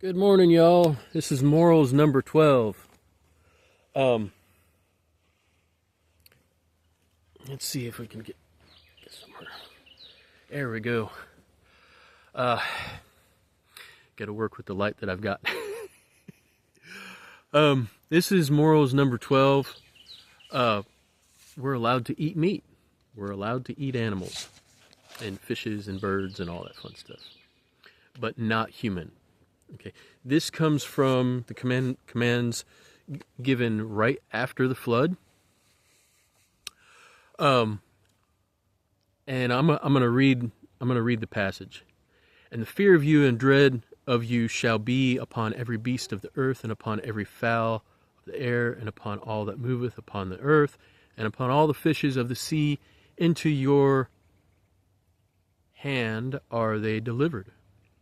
Good morning, y'all. This is Morals number 12. Let's see if we can get somewhere. There we go. Got to work with the light that I've got. This is Morals number 12. We're allowed to eat meat. We're allowed to eat animals and fishes and birds and all that fun stuff, but not human. Okay, this comes from the commands given right after the flood. And I'm gonna read the passage. And the fear of you and dread of you shall be upon every beast of the earth, and upon every fowl of the air, and upon all that moveth upon the earth, and upon all the fishes of the sea. Into your hand are they delivered.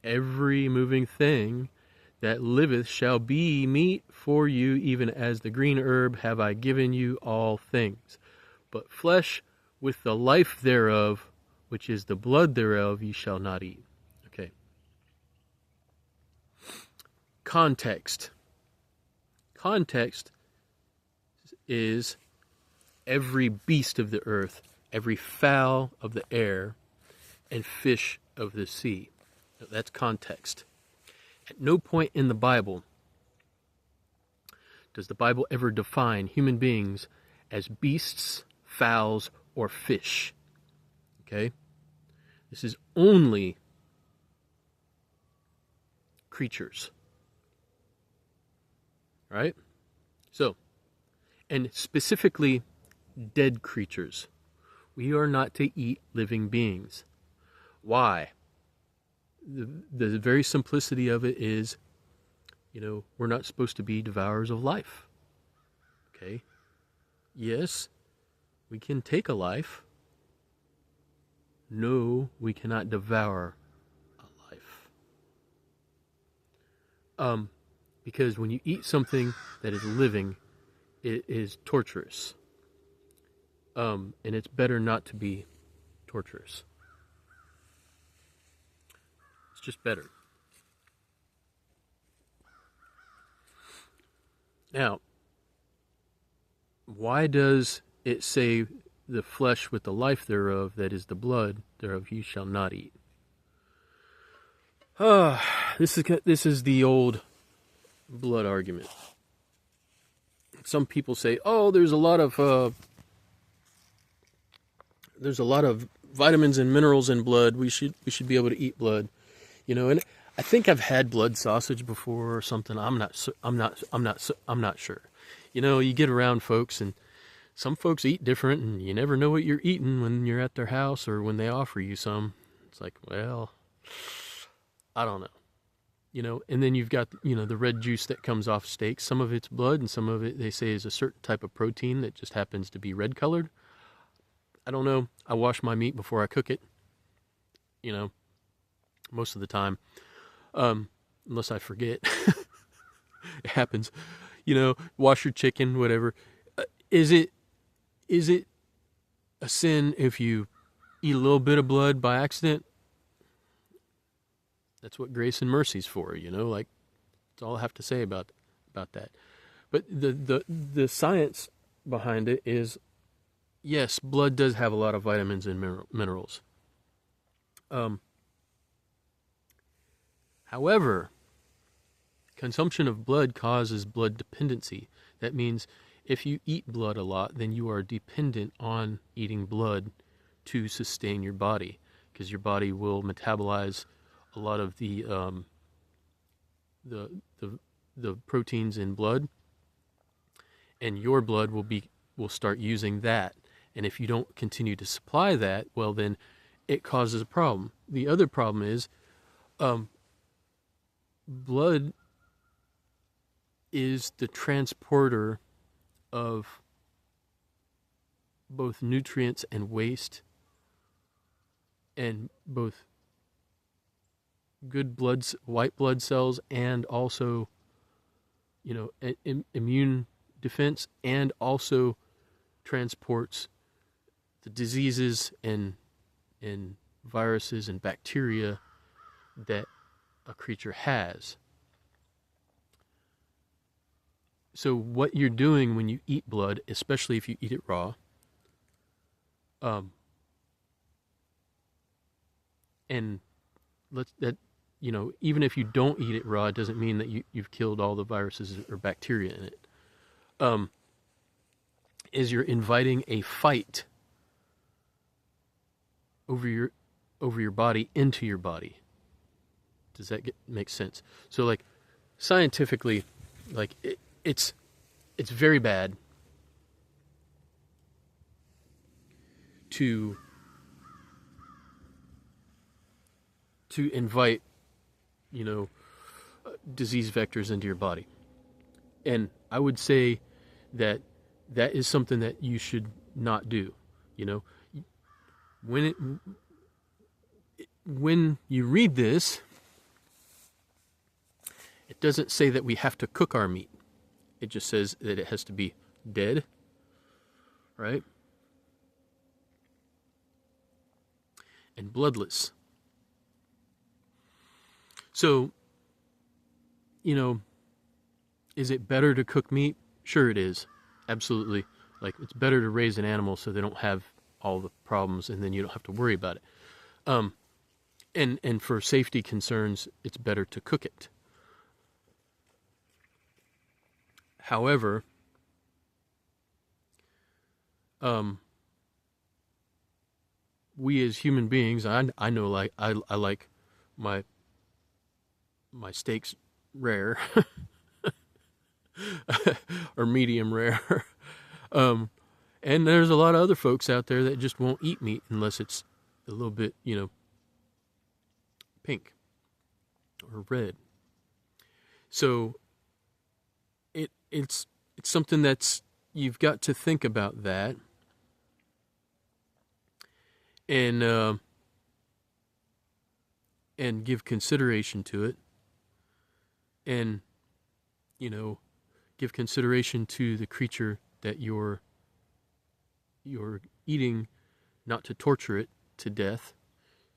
Every moving thing that liveth shall be meat for you, even as the green herb have I given you all things. But flesh with the life thereof, which is the blood thereof, ye shall not eat. Okay. Context. Context is every beast of the earth, every fowl of the air, and fish of the sea. That's context. At no point in the Bible does the Bible ever define human beings as beasts, fowls, or fish. Okay? This is only creatures. Right? So, and specifically dead creatures. We are not to eat living beings. Why? The very simplicity of it is, we're not supposed to be devourers of life. Okay? Yes, we can take a life. No, we cannot devour a life. Because when you eat something that is living, it is torturous. And it's better not to be torturous. It's just better. Now, why does it say the flesh with the life thereof, that is the blood thereof, you shall not eat? This is the old blood argument. Some people say, there's a lot of vitamins and minerals in blood. We should be able to eat blood. And I think I've had blood sausage before or something. I'm not sure. You get around folks, and some folks eat different, and you never know what you're eating when you're at their house or when they offer you some. It's like, well, I don't know. And then you've got, the red juice that comes off steaks. Some of it's blood, and some of it, they say, is a certain type of protein that just happens to be red colored. I don't know. I wash my meat before I cook it. Most of the time, unless I forget. It happens. Wash your chicken, whatever. Is it a sin if you eat a little bit of blood by accident? That's what grace and mercy's for, like, that's all I have to say about that. But the science behind it is, yes, blood does have a lot of vitamins and minerals. However, consumption of blood causes blood dependency. That means if you eat blood a lot, then you are dependent on eating blood to sustain your body, because your body will metabolize a lot of the proteins in blood, and your blood will start using that. And if you don't continue to supply that, well, then it causes a problem. The other problem is, blood is the transporter of both nutrients and waste, and both good white blood cells, and also, immune defense, and also transports the diseases and viruses and bacteria that a creature has. So what you're doing when you eat blood, especially if you eat it raw, um, and let's that even if you don't eat it raw, it doesn't mean that you've killed all the viruses or bacteria in it. Um, is you're inviting a fight over your body into your body. Does that make sense? So like scientifically, like it's very bad to invite disease vectors into your body. And I would say that is something that you should not do. When when you read this, it doesn't say that we have to cook our meat. It just says that it has to be dead, right? And bloodless. So, is it better to cook meat? Sure it is. Absolutely. Like, it's better to raise an animal so they don't have all the problems and then you don't have to worry about it. And for safety concerns, it's better to cook it. However, we as human beings, I know, like I like my steaks rare or medium rare. And there's a lot of other folks out there that just won't eat meat unless it's a little bit, pink or red. So it's something that's, you've got to think about that. And give consideration to it. And, give consideration to the creature that you're eating, not to torture it to death.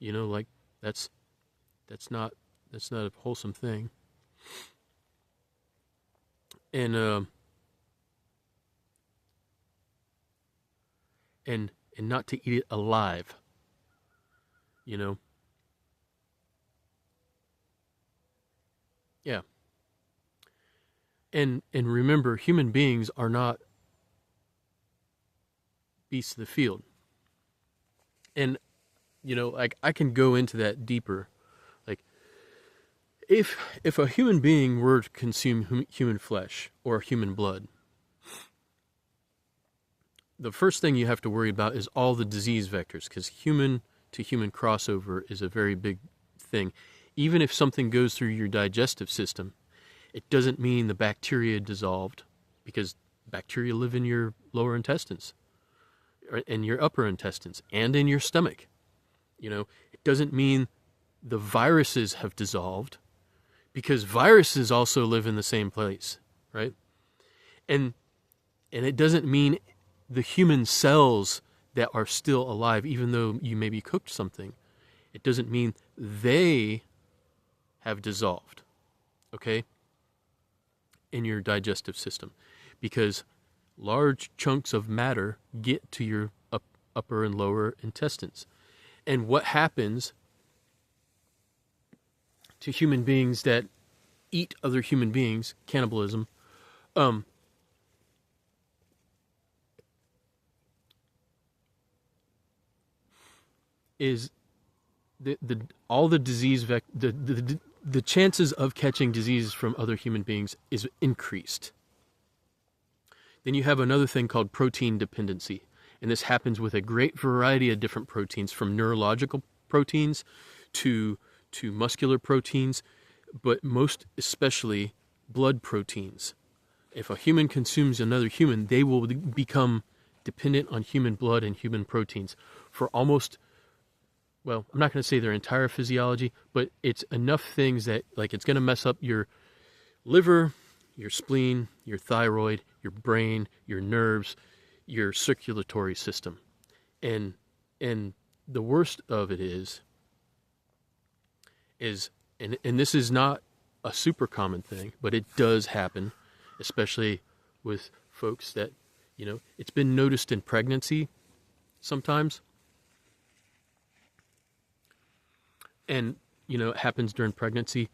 Like that's not a wholesome thing. And not to eat it alive. Yeah. And remember, human beings are not beasts of the field. And like, I can go into that deeper. Like, if a human being were to consume human flesh or human blood, the first thing you have to worry about is all the disease vectors, because human to human crossover is a very big thing. Even if something goes through your digestive system, it doesn't mean the bacteria dissolved, because bacteria live in your lower intestines, in your upper intestines, and in your stomach. It doesn't mean the viruses have dissolved, because viruses also live in the same place, right? And it doesn't mean the human cells that are still alive, even though you maybe cooked something, it doesn't mean they have dissolved, okay, in your digestive system, because large chunks of matter get to your upper and lower intestines. And what happens to human beings that eat other human beings, cannibalism, is all the disease the chances of catching diseases from other human beings is increased. Then you have another thing called protein dependency, and this happens with a great variety of different proteins, from neurological proteins to muscular proteins, but most especially blood proteins. If a human consumes another human, they will become dependent on human blood and human proteins for almost, well, I'm not going to say their entire physiology, but it's enough things that, like, it's going to mess up your liver, your spleen, your thyroid, your brain, your nerves, your circulatory system. And the worst of it is and this is not a super common thing, but it does happen, especially with folks that, it's been noticed in pregnancy sometimes. And, it happens during pregnancy,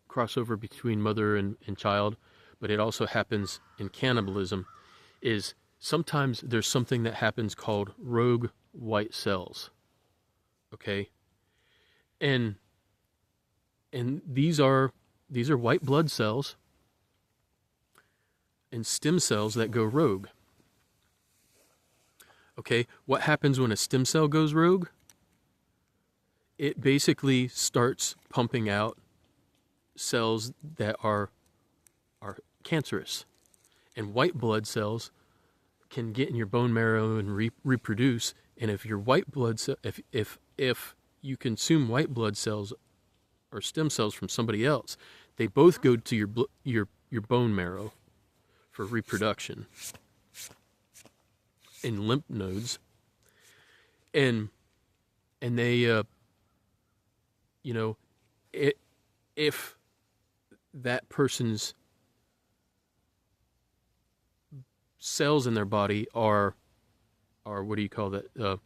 crossover between mother and child, but it also happens in cannibalism, is sometimes there's something that happens called rogue white cells. Okay? And these are white blood cells and stem cells that go rogue. Okay, what happens when a stem cell goes rogue? It basically starts pumping out cells that are cancerous. And white blood cells can get in your bone marrow and reproduce. And if your white blood cell, if you consume white blood cells or stem cells from somebody else, they both go to your bone marrow for reproduction in lymph nodes, and they if that person's cells in their body are what do you call that,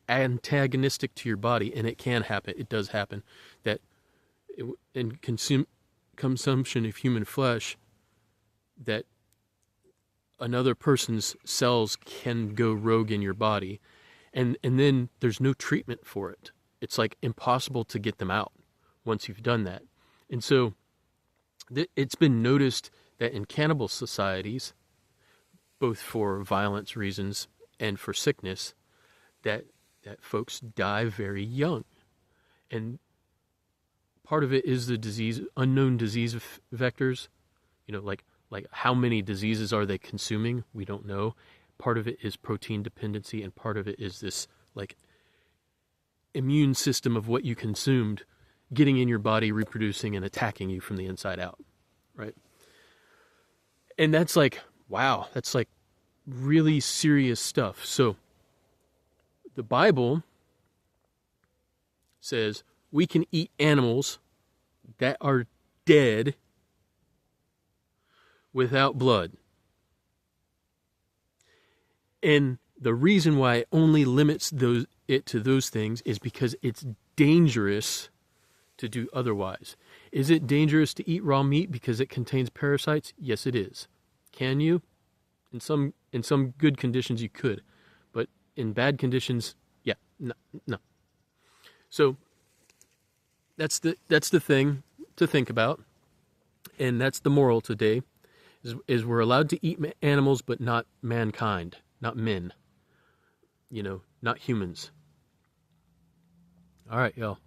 antagonistic to your body, and it can happen, it does happen, that in consumption of human flesh, that another person's cells can go rogue in your body, and then there's no treatment for it. It's like impossible to get them out once you've done that. And so it's been noticed that in cannibal societies, both for violence reasons and for sickness, that folks die very young. And part of it is the unknown disease vectors, like how many diseases are they consuming? We don't know. Part of it is protein dependency, and part of it is this like immune system of what you consumed getting in your body, reproducing, and attacking you from the inside out, right? And that's like, wow, that's like really serious stuff. So the Bible says we can eat animals that are dead without blood. And the reason why it only limits it to those things is because it's dangerous to do otherwise. Is it dangerous to eat raw meat because it contains parasites? Yes, it is. Can you? In some good conditions you could, but in bad conditions, yeah, no. So that's the thing to think about, and that's the moral today. Is we're allowed to eat animals, but not mankind, not men. Not humans. All right, y'all.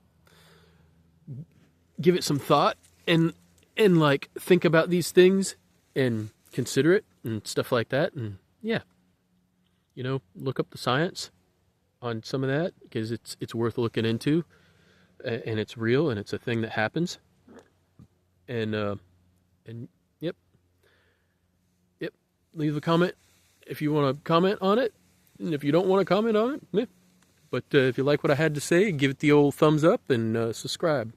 Give it some thought and like think about these things and consider it and stuff like that. And yeah, look up the science on some of that, because it's worth looking into, and it's real, and it's a thing that happens. And yep. Leave a comment if you want to comment on it, and if you don't want to comment on it, yeah. But if you like what I had to say, give it the old thumbs up and subscribe.